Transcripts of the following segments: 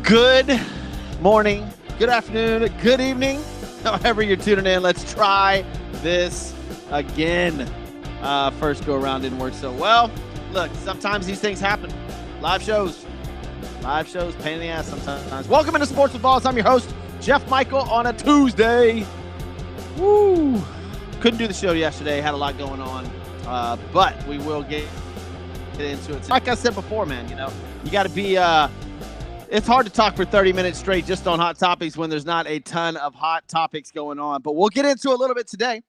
Good morning, good afternoon, good evening, however you're tuning in. Let's try this again. First go around didn't work so well. Look, sometimes these things happen. Live shows, pain in the ass sometimes. Welcome into Sports with Balls. I'm your host, Jeff Michael, on a Tuesday. Woo! Couldn't do the show yesterday. Had a lot going on, but we will get into it. Like I said before, man, you got to be. It's hard to talk for 30 minutes straight just on hot topics when there's not a ton of hot topics going on. But we'll get into a little bit today.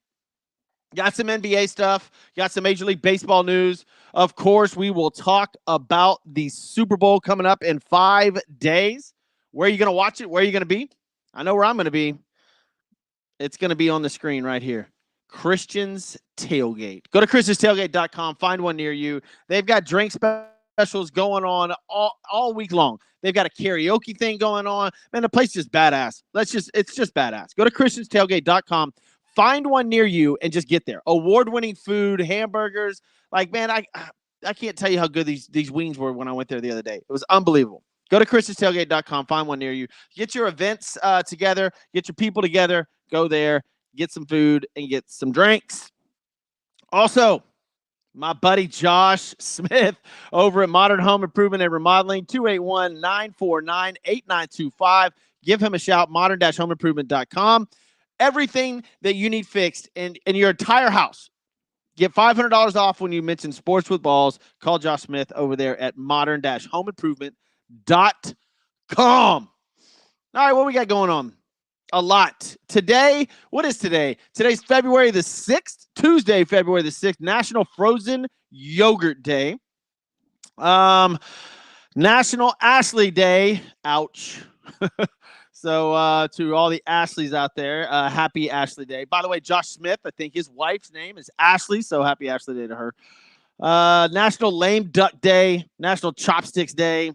Got some NBA stuff. Got some Major League Baseball news. Of course, we will talk about the Super Bowl coming up in 5 days. Where are you going to watch it? Where are you going to be? I know where I'm going to be. It's going to be on the screen right here. Christian's Tailgate. Go to christianstailgate.com. Find one near you. They've got drink specials going on all week long. They've got a karaoke thing going on. Man, the place is just badass. It's just badass. Go to christianstailgate.com. Find one near you and just get there. Award-winning food, hamburgers. Like, man, I can't tell you how good these wings were when I went there the other day. It was unbelievable. Go to christianstailgate.com. Find one near you. Get your events together. Get your people together. Go there. Get some food and get some drinks. Also, my buddy Josh Smith over at Modern Home Improvement and Remodeling, 281-949-8925. Give him a shout, modern-homeimprovement.com. Everything that you need fixed in your entire house. Get $500 off when you mention Sports with Balls. Call Josh Smith over there at modern-homeimprovement.com. All right, what we got going on? A lot. Today, what is today? Today's February the 6th, Tuesday, February the 6th, National Frozen Yogurt Day. National Ashley Day. Ouch. So to all the Ashleys out there, happy Ashley Day. By the way, Josh Smith, I think his wife's name is Ashley, so happy Ashley Day to her. National Lame Duck Day, National Chopsticks Day,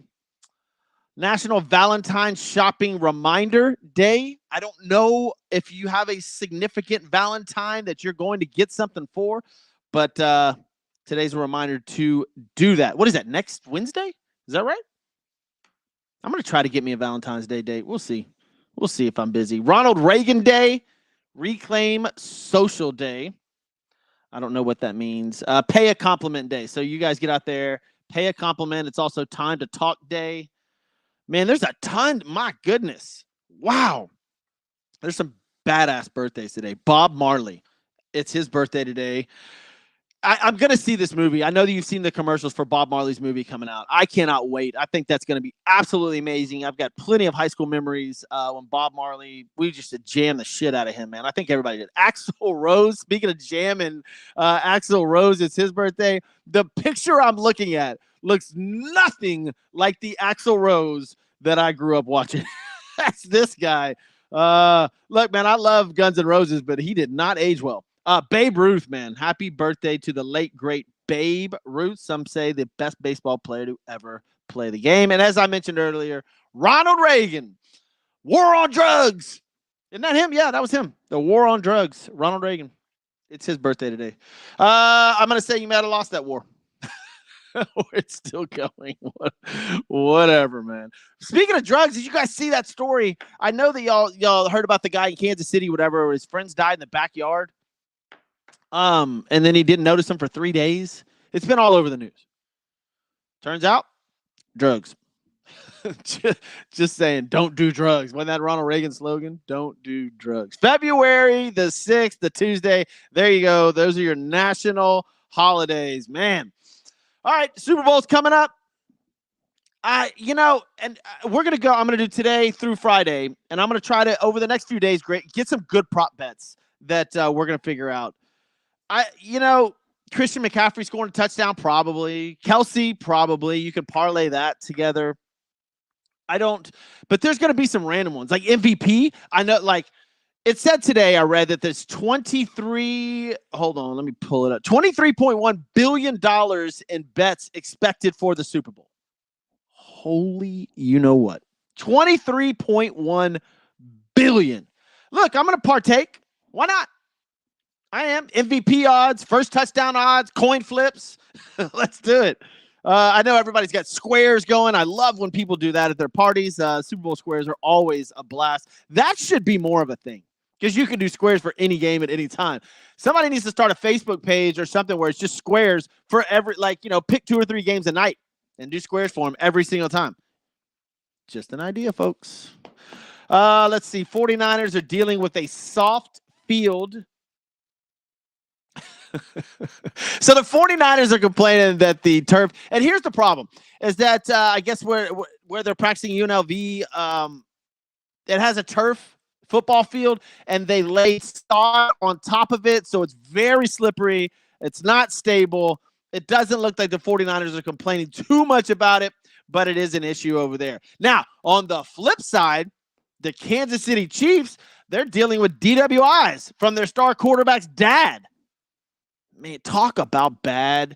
National Valentine's Shopping Reminder Day. I don't know if you have a significant Valentine that you're going to get something for, but today's a reminder to do that. What is that, next Wednesday? Is that right? I'm going to try to get me a Valentine's Day date. We'll see. We'll see if I'm busy. Ronald Reagan Day, Reclaim Social Day. I don't know what that means. Pay a Compliment Day. So you guys get out there, pay a compliment. It's also Time to Talk Day. Man, there's a ton. My goodness. Wow. There's some badass birthdays today. Bob Marley. It's his birthday today. I'm going to see this movie. I know that you've seen the commercials for Bob Marley's movie coming out. I cannot wait. I think that's going to be absolutely amazing. I've got plenty of high school memories when Bob Marley, we used to jam the shit out of him, man. I think everybody did. Axl Rose, speaking of jamming, Axl Rose, it's his birthday. The picture I'm looking at looks nothing like the Axl Rose that I grew up watching. That's this guy. Look, man, I love Guns N' Roses, but he did not age well. Babe Ruth, man. Happy birthday to the late, great Babe Ruth. Some say the best baseball player to ever play the game. And as I mentioned earlier, Ronald Reagan, War on Drugs. Isn't that him? Yeah, that was him. The War on Drugs, Ronald Reagan. It's his birthday today. I'm going to say you might have lost that war. It's still going. Whatever, man. Speaking of drugs, did you guys see that story? I know that y'all heard about the guy in Kansas City, whatever, where his friends died in the backyard. And then he didn't notice them for 3 days. It's been all over the news. Turns out, drugs. just saying, don't do drugs. Wasn't that Ronald Reagan slogan? Don't do drugs. February the 6th, the Tuesday. There you go. Those are your national holidays, man. All right, Super Bowl's coming up. And we're going to go. I'm going to do today through Friday, and I'm going to try to, over the next few days, get some good prop bets that we're going to figure out. Christian McCaffrey scoring a touchdown, probably. Kelsey, probably. You could parlay that together. But there's going to be some random ones. Like MVP, I know, like, it said today, I read that there's $23.1 billion in bets expected for the Super Bowl. Holy, you know what? 23.1 billion. Look, I'm going to partake. Why not? I am. MVP odds, first touchdown odds, coin flips. Let's do it. I know everybody's got squares going. I love when people do that at their parties. Super Bowl squares are always a blast. That should be more of a thing because you can do squares for any game at any time. Somebody needs to start a Facebook page or something where it's just squares for every, pick 2 or 3 games a night and do squares for them every single time. Just an idea, folks. Let's see. 49ers are dealing with a soft field. So the 49ers are complaining that the turf, and here's the problem, is that I guess where they're practicing UNLV, it has a turf football field, and they lay sod on top of it, so it's very slippery. It's not stable. It doesn't look like the 49ers are complaining too much about it, but it is an issue over there. Now, on the flip side, the Kansas City Chiefs, they're dealing with DWIs from their star quarterback's dad. Man, talk about bad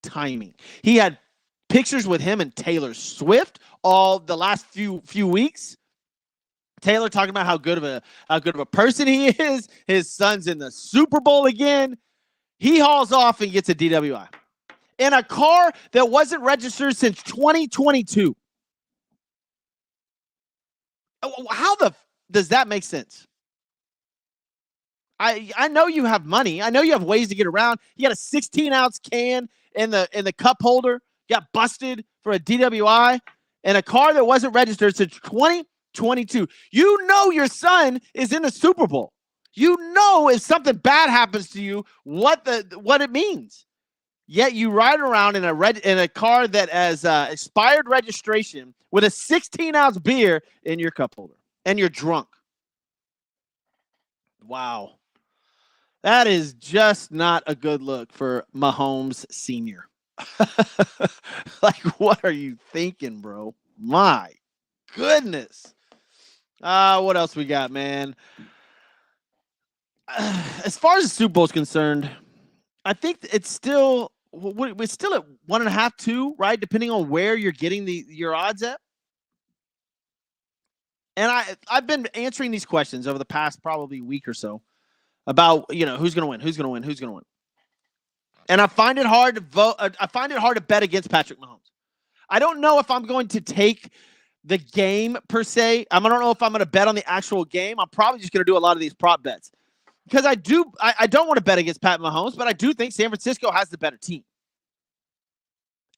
timing. He had pictures with him and Taylor Swift all the last few weeks. Taylor talking about how good of a person he is. His son's in the Super Bowl again. He hauls off and gets a DWI in a car that wasn't registered since 2022. How does that make sense? I know you have money. I know you have ways to get around. You got a 16-ounce can in the cup holder. Got busted for a DWI in a car that wasn't registered since 2022. You know your son is in the Super Bowl. You know if something bad happens to you, what it means. Yet you ride around in a car that has expired registration with a 16-ounce beer in your cup holder, and you're drunk. Wow. That is just not a good look for Mahomes Sr. Like, what are you thinking, bro? My goodness. What else we got, man? As far as the Super Bowl is concerned, I think it's still we're still at 1.5, 2, right? Depending on where you're getting your odds at. And I've been answering these questions over the past probably week or so about who's going to win. And I find it hard to vote. I find it hard to bet against Patrick Mahomes. I don't know if I'm going to take the game per se. I don't know if I'm going to bet on the actual game. I'm probably just going to do a lot of these prop bets because I don't want to bet against Pat Mahomes, but I do think San Francisco has the better team.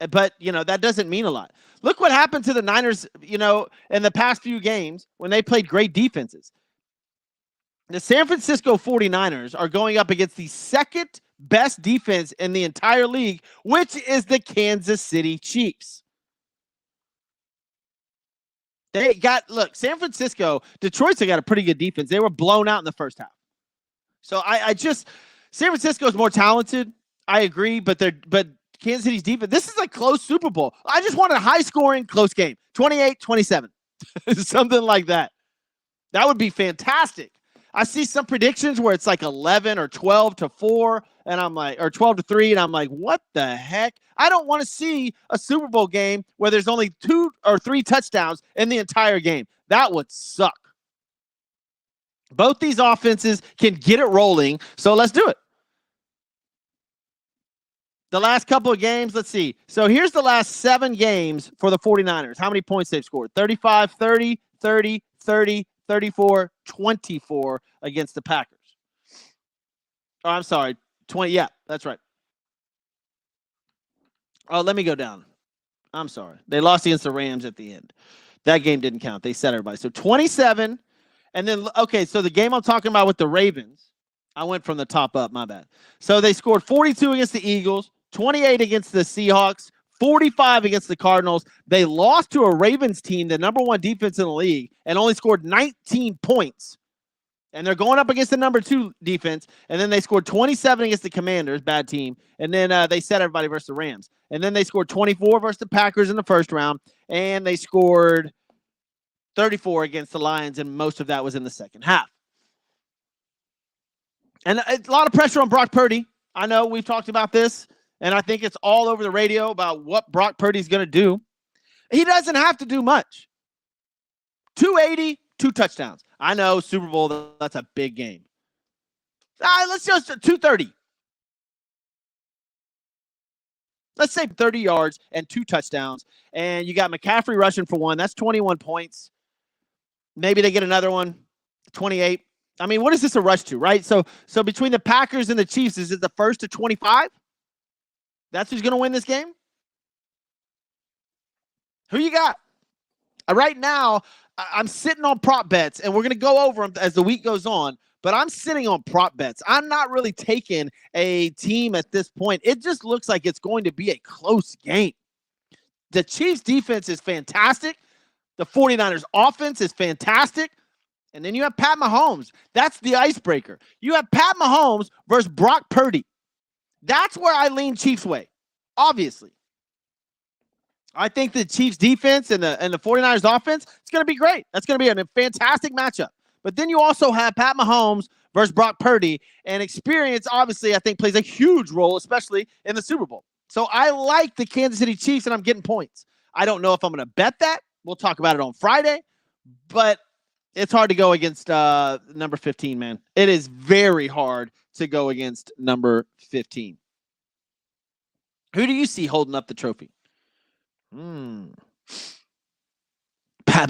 But, that doesn't mean a lot. Look what happened to the Niners, in the past few games when they played great defenses. The San Francisco 49ers are going up against the second best defense in the entire league, which is the Kansas City Chiefs. San Francisco, Detroit's got a pretty good defense. They were blown out in the first half. So San Francisco is more talented. I agree, but Kansas City's defense, this is a close Super Bowl. I just wanted a high-scoring, close game, 28-27, something like that. That would be fantastic. I see some predictions where it's like 11 or 12-4, and I'm like, or 12-3, and I'm like, what the heck? I don't want to see a Super Bowl game where there's only 2 or 3 touchdowns in the entire game. That would suck. Both these offenses can get it rolling, so let's do it. The last couple of games, let's see. So here's the last 7 games for the 49ers. How many points they've scored? 35, 30, 30, 30, 34, 24 against the Packers. Oh, I'm sorry. 20. Yeah, that's right. Oh, let me go down. I'm sorry. They lost against the Rams at the end. That game didn't count. They set everybody. So 27. And then, okay, so the game I'm talking about with the Ravens, I went from the top up. My bad. So they scored 42 against the Eagles, 28 against the Seahawks, 45 against the Cardinals. They lost to a Ravens team, the number 1 defense in the league, and only scored 19 points. And they're going up against the number 2 defense. And then they scored 27 against the Commanders, bad team. And then they set everybody versus the Rams. And then they scored 24 versus the Packers in the first round. And they scored 34 against the Lions, and most of that was in the second half. And a lot of pressure on Brock Purdy. I know we've talked about this, and I think it's all over the radio about what Brock Purdy's going to do. He doesn't have to do much. 280, 2 touchdowns. I know, Super Bowl, that's a big game. Let's just 230. let's say 30 yards and 2 touchdowns, and you got McCaffrey rushing for 1. That's 21 points. Maybe they get another one, 28. I mean, what is this a rush to, right? So between the Packers and the Chiefs, is it the first to 25? That's who's going to win this game? Who you got? Right now, I'm sitting on prop bets, and we're going to go over them as the week goes on, but I'm sitting on prop bets. I'm not really taking a team at this point. It just looks like it's going to be a close game. The Chiefs' defense is fantastic. The 49ers' offense is fantastic. And then you have Pat Mahomes. That's the icebreaker. You have Pat Mahomes versus Brock Purdy. That's where I lean Chiefs' way, obviously. I think the Chiefs defense and the 49ers offense, it's going to be great. That's going to be a fantastic matchup. But then you also have Pat Mahomes versus Brock Purdy, and experience, obviously, I think plays a huge role, especially in the Super Bowl. So I like the Kansas City Chiefs, and I'm getting points. I don't know if I'm going to bet that. We'll talk about it on Friday, but it's hard to go against number 15, man. It is very hard to go against number 15. Who do you see holding up the trophy? Pat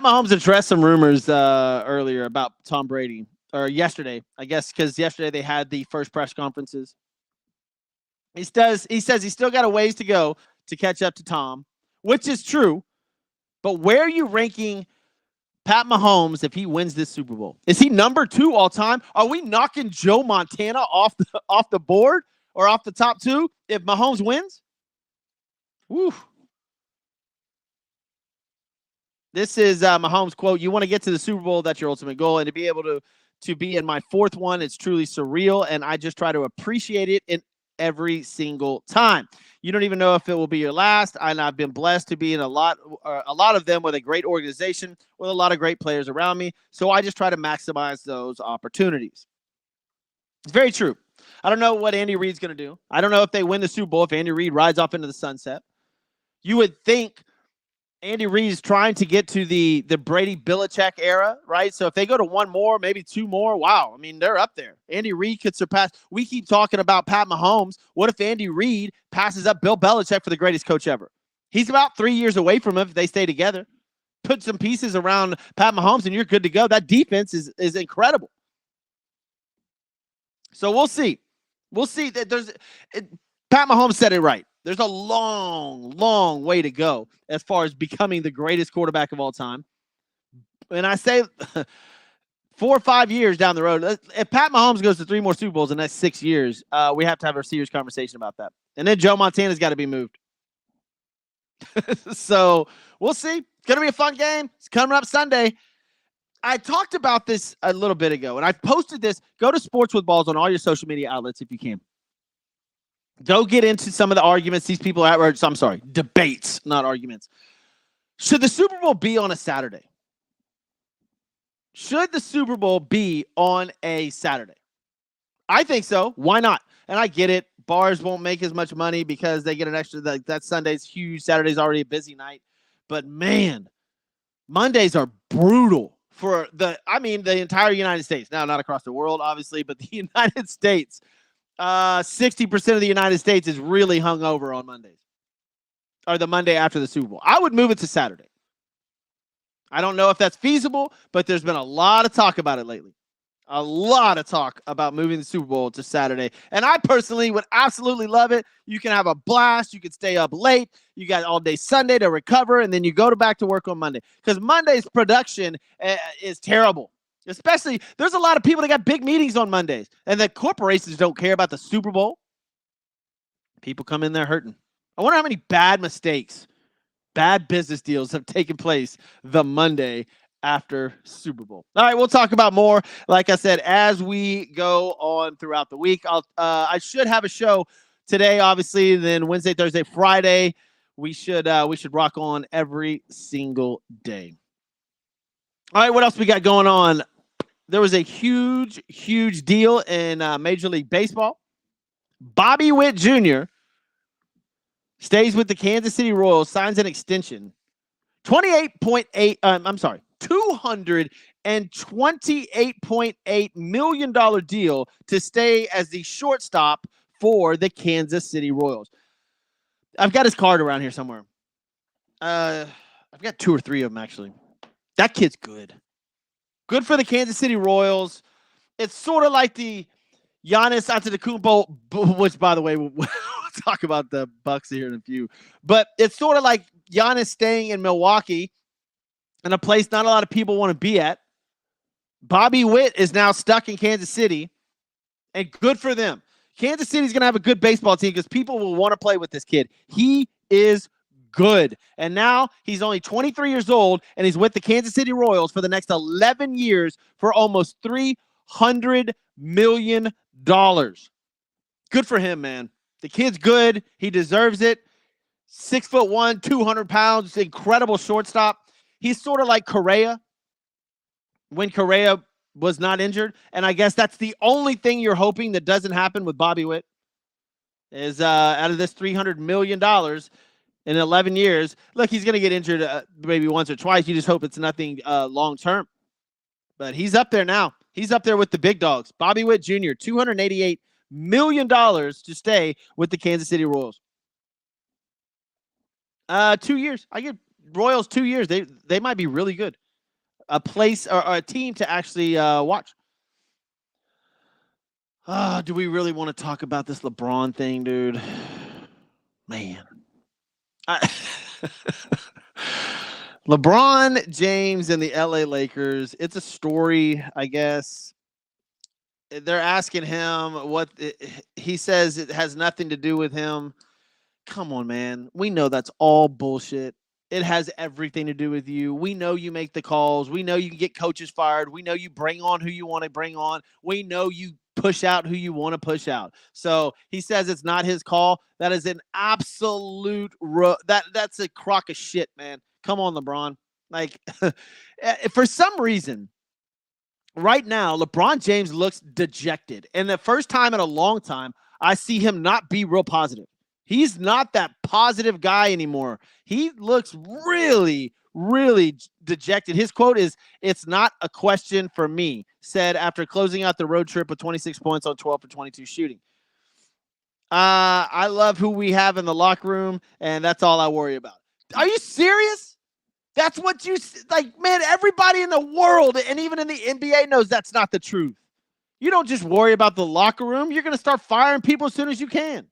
Mahomes addressed some rumors earlier about Tom Brady, or yesterday, I guess, because yesterday they had the first press conferences. He says he's still got a ways to go to catch up to Tom, which is true. But where are you ranking Pat Mahomes if he wins this Super Bowl? Is he number 2 all time? Are we knocking Joe Montana off the board or off the top 2 if Mahomes wins? Woo. This is Mahomes' quote. You want to get to the Super Bowl, that's your ultimate goal. And to be able to be in my 4th one, it's truly surreal. And I just try to appreciate it in every single time. You don't even know if it will be your last. And I've been blessed to be in a lot of them with a great organization, with a lot of great players around me. So I just try to maximize those opportunities. It's very true. I don't know what Andy Reid's going to do. I don't know if they win the Super Bowl, if Andy Reid rides off into the sunset. You would think Andy Reid is trying to get to the Brady Belichick era, right? So if they go to 1 more, maybe 2 more, wow. I mean, they're up there. Andy Reid could surpass. We keep talking about Pat Mahomes. What if Andy Reid passes up Bill Belichick for the greatest coach ever? He's about 3 years away from him if they stay together. Put some pieces around Pat Mahomes and you're good to go. That defense is incredible. So we'll see. We'll see that Pat Mahomes said it right. There's a long, long way to go as far as becoming the greatest quarterback of all time. And I say 4 or 5 years down the road, if Pat Mahomes goes to 3 more Super Bowls in the next 6 years, we have to have a serious conversation about that. And then Joe Montana's got to be moved. So we'll see. It's going to be a fun game. It's coming up Sunday. I talked about this a little bit ago, and I posted this. Go to Sports with Balls on all your social media outlets if you can. Don't get into some of the arguments these people are. I'm sorry, debates, not arguments. Should the Super Bowl be on a Saturday? Should the Super Bowl be on a Saturday? I think so. Why not? And I get it. Bars won't make as much money because they get an extra. That Sunday's huge. Saturday's already a busy night. But man, Mondays are brutal for the entire United States. Now, not across the world, obviously, but the United States. 60% of the United States is really hungover on Mondays, or the Monday after the Super Bowl. I would move it to Saturday. I don't know if that's feasible, but there's been a lot of talk about it lately. A lot of talk about moving the Super Bowl to Saturday. And I personally would absolutely love it. You can have a blast. You can stay up late. You got all day Sunday to recover, and then you go back to work on Monday. Because Monday's production is terrible. Especially, there's a lot of people that got big meetings on Mondays, and the corporations don't care about the Super Bowl. People come in there hurting. I wonder how many bad mistakes, bad business deals have taken place the Monday after Super Bowl. All right, we'll talk about more, like I said, as we go on throughout the week. I should have a show today, obviously, then Wednesday, Thursday, Friday. We should rock on every single day. All right, what else we got going on? There was a huge, huge deal in Major League Baseball. Bobby Witt Jr. stays with the Kansas City Royals, signs an extension. $228.8 million deal to stay as the shortstop for the Kansas City Royals. I've got his card around here somewhere. I've got 2 or 3 of them, actually. That kid's good. Good for the Kansas City Royals. It's sort of like the Giannis Antetokounmpo, which, by the way, we'll talk about the Bucks here in a few. But it's sort of like Giannis staying in Milwaukee, in a place not a lot of people want to be at. Bobby Witt is now stuck in Kansas City, and good for them. Kansas City's going to have a good baseball team because people will want to play with this kid. He is good. And now he's only 23 years old, and he's with the Kansas City Royals for the next 11 years for almost $300 million. Good for him, man. The kid's good. He deserves it. 6'1", 200 pounds, incredible shortstop. He's sort of like Correa when Correa was not injured. And I guess that's the only thing you're hoping that doesn't happen with Bobby Witt is out of this $300 million in 11 years. Look, he's going to get injured maybe once or twice. You just hope it's nothing long-term. But he's up there now. He's up there with the big dogs. Bobby Witt Jr., $288 million to stay with the Kansas City Royals. 2 years. I give Royals 2 years. They might be really good. A place or a team to actually watch. Do we really want to talk about this LeBron thing, dude? Man. LeBron James and the LA Lakers. It's a story, I guess. They're asking him what he says it has nothing to do with him. Come on, man. We know that's all bullshit. It has everything to do with you. We know you make the calls. We know you can get coaches fired. We know you bring on who you want to bring on. We know you push out who you want to push out. So he says it's not his call. That is an absolute that's a crock of shit, man. Come on, LeBron. Like, for some reason, right now, LeBron James looks dejected. And the first time in a long time, I see him not be real positive. He's not that positive guy anymore. He looks really, really dejected. His quote is, "It's not a question for me," said after closing out the road trip with 26 points on 12 for 22 shooting. I love who we have in the locker room, and that's all I worry about. Are you serious? That's what you like, man. Everybody in the world and even in the NBA knows that's not the truth. You don't just worry about the locker room. You're going to start firing people as soon as you can.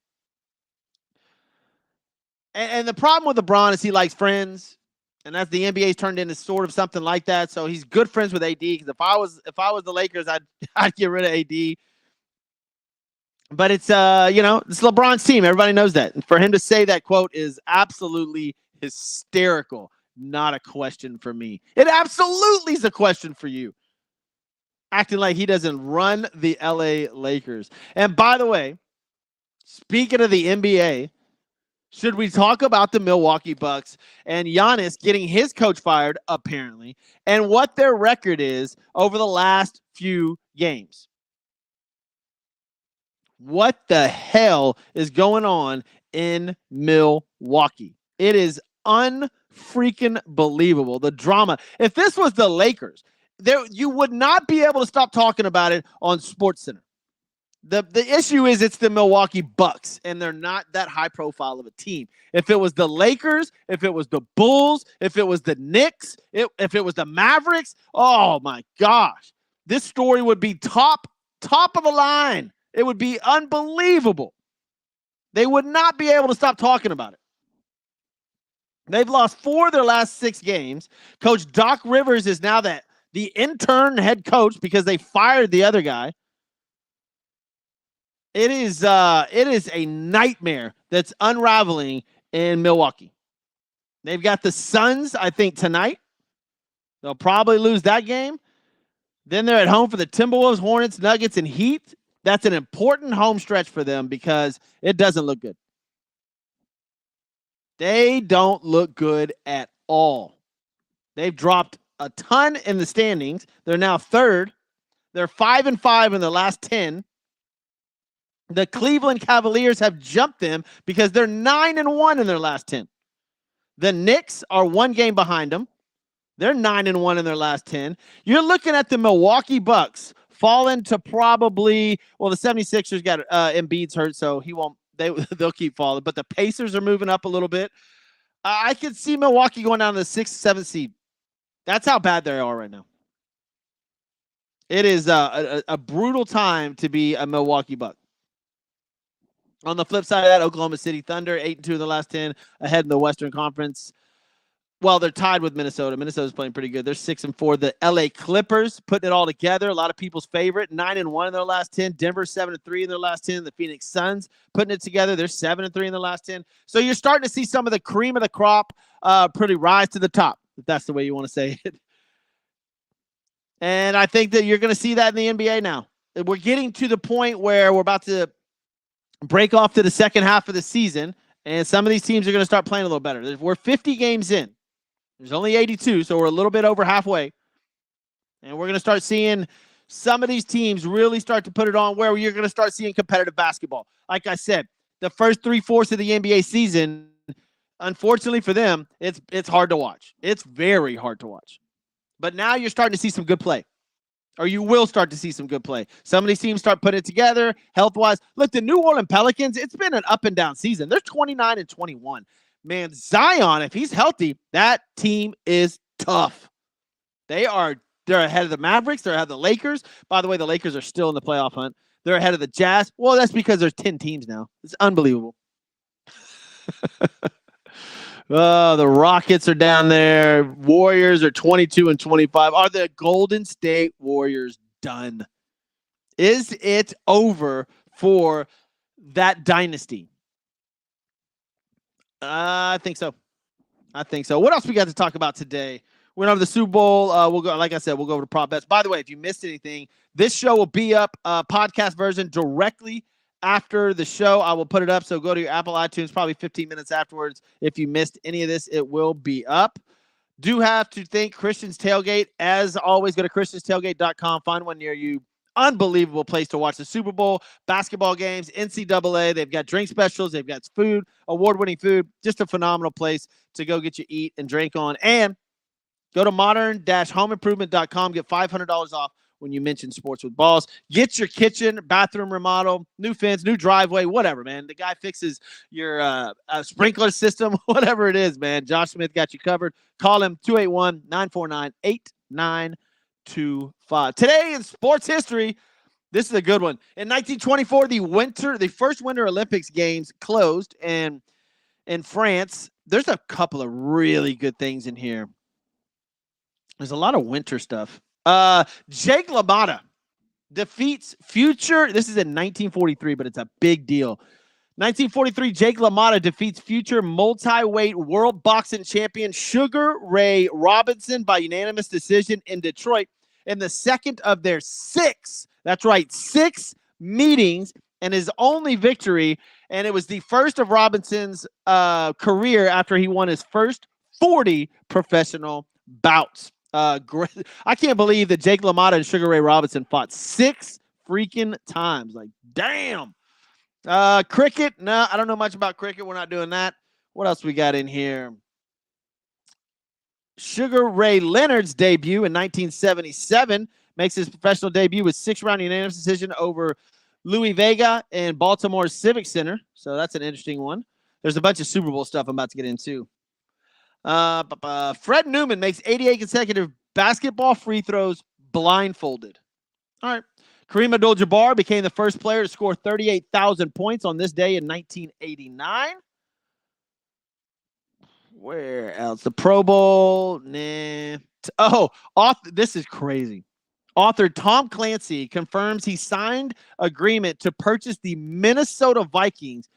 And the problem with LeBron is he likes friends, and that's the NBA's turned into sort of something like that. So he's good friends with AD. Because if I was the Lakers, I'd get rid of AD. But it's it's LeBron's team. Everybody knows that. And for him to say that quote is absolutely hysterical. Not a question for me. It absolutely is a question for you. Acting like he doesn't run the LA Lakers. And by the way, speaking of the NBA, should we talk about the Milwaukee Bucks and Giannis getting his coach fired, apparently, and what their record is over the last few games? What the hell is going on in Milwaukee? It is unfreaking believable. The drama. If this was the Lakers, you would not be able to stop talking about it on SportsCenter. The issue is it's the Milwaukee Bucks, and they're not that high profile of a team. If it was the Lakers, if it was the Bulls, if it was the Knicks, if it was the Mavericks, oh my gosh, this story would be top of the line. It would be unbelievable. They would not be able to stop talking about it. They've lost 4 of their last 6 games. Coach Doc Rivers is now the intern head coach because they fired the other guy. It is a nightmare that's unraveling in Milwaukee. They've got the Suns, I think, tonight. They'll probably lose that game. Then they're at home for the Timberwolves, Hornets, Nuggets, and Heat. That's an important home stretch for them because it doesn't look good. They don't look good at all. They've dropped a ton in the standings. They're now 3rd. They're 5-5 in their last 10. The Cleveland Cavaliers have jumped them because they're 9-1 in their last 10. The Knicks are 1 game behind them. They're 9-1 in their last 10. You're looking at the Milwaukee Bucks, fallen to probably, well, the 76ers got Embiid's hurt, so he won't. They'll keep falling. But the Pacers are moving up a little bit. I could see Milwaukee going down to the 6th, 7th seed. That's how bad they are right now. It is a brutal time to be a Milwaukee Buck. On the flip side of that, Oklahoma City Thunder, 8-2 in the last 10, ahead in the Western Conference. Well, they're tied with Minnesota. Minnesota's playing pretty good. They're 6-4. The LA Clippers putting it all together. A lot of people's favorite. 9-1 in their last 10. Denver 7-3 in their last 10. The Phoenix Suns putting it together. They're 7-3 in the last 10. So you're starting to see some of the cream of the crop pretty rise to the top, if that's the way you want to say it. And I think that you're going to see that in the NBA now. We're getting to the point where we're about to break off to the second half of the season, and some of these teams are going to start playing a little better. We're 50 games in. There's only 82, so we're a little bit over halfway. And we're going to start seeing some of these teams really start to put it on where you're going to start seeing competitive basketball. Like I said, the first 3/4 of the NBA season, unfortunately for them, it's hard to watch. It's very hard to watch. But now you're starting to see some good play. Or you will start to see some good play. Some of these teams start putting it together health-wise. Look, the New Orleans Pelicans, it's been an up-and-down season. They're 29-21. Man, Zion, if he's healthy, that team is tough. They're ahead of the Mavericks. They're ahead of the Lakers. By the way, the Lakers are still in the playoff hunt. They're ahead of the Jazz. Well, that's because there's 10 teams now. It's unbelievable. Oh, the Rockets are down there. Warriors are 22-25. Are the Golden State Warriors done? Is it over for that dynasty? I think so. What else we got to talk about today? We're over the Super Bowl. We'll go, like I said, we'll go over to prop bets. By the way, if you missed anything, this show will be up, podcast version directly after the show. I will put it up. So go to your Apple iTunes, probably 15 minutes afterwards. If you missed any of this, it will be up. Do have to thank Christian's Tailgate. As always, go to christianstailgate.com. Find one near you. Unbelievable place to watch the Super Bowl, basketball games, NCAA. They've got drink specials. They've got food, award-winning food. Just a phenomenal place to go get you eat and drink on. And go to modern-homeimprovement.com. Get $500 off when you mention Sports with Balls. Get your kitchen, bathroom remodel, new fence, new driveway, whatever, man. The guy fixes your sprinkler system, whatever it is, man. Josh Smith got you covered. Call him 281-949-8925. Today in sports history, this is a good one. In 1924, the first Winter Olympics games closed, and in France, there's a couple of really good things in here. There's a lot of winter stuff. Jake LaMotta defeats future. This is in 1943, but it's a big deal. 1943, Jake LaMotta defeats future multi-weight world boxing champion Sugar Ray Robinson by unanimous decision in Detroit in the second of their 6. That's right, 6 meetings, and his only victory. And it was the first of Robinson's career after he won his first 40 professional bouts. Great. I can't believe that Jake LaMotta and Sugar Ray Robinson fought 6 freaking times. Like, damn. Cricket. No, I don't know much about cricket. We're not doing that. What else we got in here? Sugar Ray Leonard's debut in 1977 makes his professional debut with 6-round unanimous decision over Louis Vega in Baltimore's Civic Center. So that's an interesting one. There's a bunch of Super Bowl stuff I'm about to get into. Fred Newman makes 88 consecutive basketball free throws blindfolded. All right. Kareem Abdul-Jabbar became the first player to score 38,000 points on this day in 1989. Where else? The Pro Bowl? Nah. This is crazy. Author Tom Clancy confirms he signed agreement to purchase the Minnesota Vikings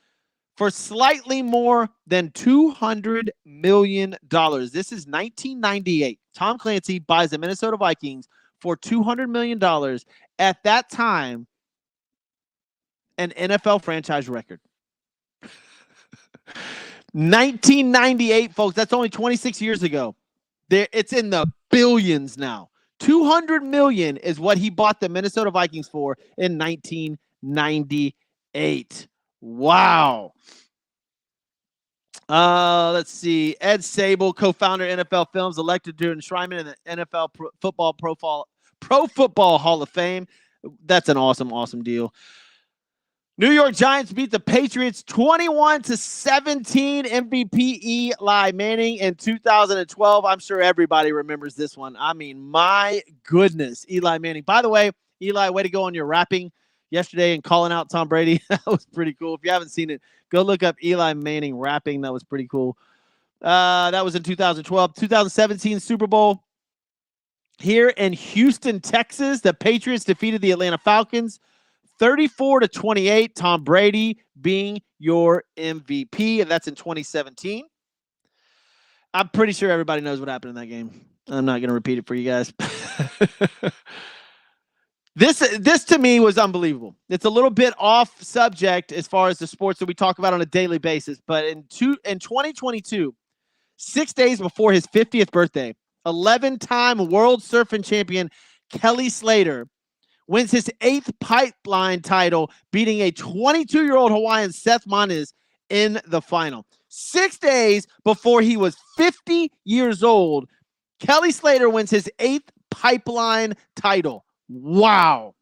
for slightly more than $200 million. This is 1998. Tom Clancy buys the Minnesota Vikings for $200 million. At that time, an NFL franchise record. 1998, folks. That's only 26 years ago. It's in the billions now. $200 million is what he bought the Minnesota Vikings for in 1998. Wow. Let's see. Ed Sable, co-founder of NFL Films, elected to enshrinement in the NFL Pro Football Hall of Fame. That's an awesome deal. New York Giants beat the Patriots 21-17. MVP Eli Manning in 2012. I'm sure everybody remembers this one. I mean, my goodness, Eli Manning. By the way, Eli, way to go on your rapping yesterday and calling out Tom Brady. That was pretty cool. If you haven't seen it, go look up Eli Manning rapping. That was pretty cool. That was in 2012. 2017 Super Bowl. Here in Houston, Texas, the Patriots defeated the Atlanta Falcons 34-28, Tom Brady being your MVP, and that's in 2017. I'm pretty sure everybody knows what happened in that game. I'm not going to repeat it for you guys. This to me was unbelievable. It's a little bit off subject as far as the sports that we talk about on a daily basis, but in 2022, 6 days before his 50th birthday, 11-time world surfing champion Kelly Slater wins his 8th pipeline title, beating a 22-year-old Hawaiian Seth Moniz in the final. 6 days before he was 50 years old, Kelly Slater wins his 8th pipeline title. Wow.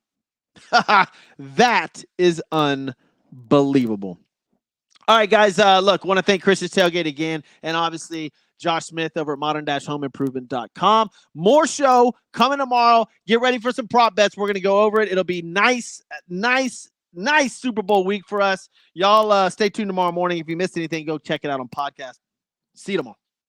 That is unbelievable. All right, guys, look, want to thank Chris's Tailgate again, and obviously Josh Smith over at modern-homeimprovement.com. More show coming tomorrow. Get ready for some prop bets. We're going to go over it. It'll be nice Super Bowl week for us. Y'all stay tuned tomorrow morning. If you missed anything, go check it out on podcast. See you tomorrow.